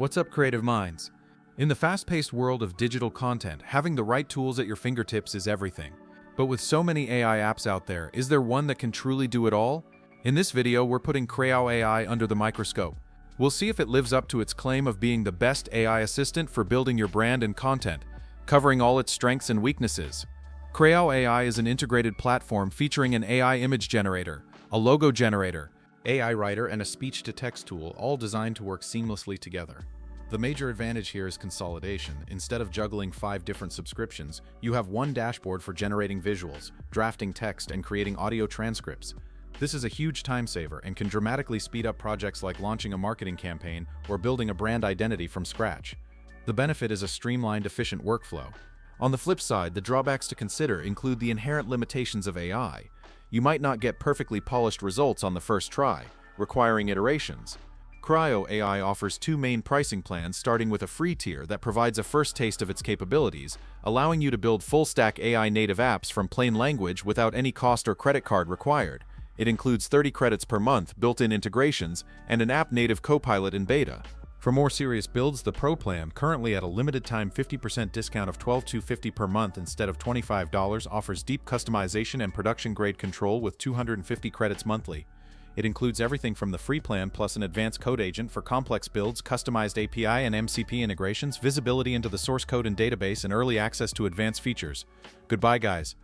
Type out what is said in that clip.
What's up, creative minds? In the fast-paced world of digital content, having the right tools at your fingertips is everything. But with so many AI apps out there, is there one that can truly do it all? In this video, we're putting Creao AI under the microscope. We'll see if it lives up to its claim of being the best AI assistant for building your brand and content, covering all its strengths and weaknesses. Creao AI is an integrated platform featuring an AI image generator, a logo generator, AI writer, and a speech-to-text tool, all designed to work seamlessly together. The major advantage here is consolidation. Instead of juggling 5 different subscriptions, you have one dashboard for generating visuals, drafting text, and creating audio transcripts. This is a huge time saver and can dramatically speed up projects like launching a marketing campaign or building a brand identity from scratch. The benefit is a streamlined, efficient workflow. On the flip side, the drawbacks to consider include the inherent limitations of AI. You might not get perfectly polished results on the first try, requiring iterations. Creao AI offers 2 main pricing plans, starting with a free tier that provides a first taste of its capabilities, allowing you to build full-stack AI native apps from plain language without any cost or credit card required. It includes 30 credits per month, built-in integrations, and an app-native copilot in beta. For more serious builds, the Pro plan, currently at a limited-time 50% discount of $12.50 per month instead of $25, offers deep customization and production-grade control with 250 credits monthly. It includes everything from the free plan plus an advanced code agent for complex builds, customized API and MCP integrations, visibility into the source code and database, and early access to advanced features. Goodbye, guys.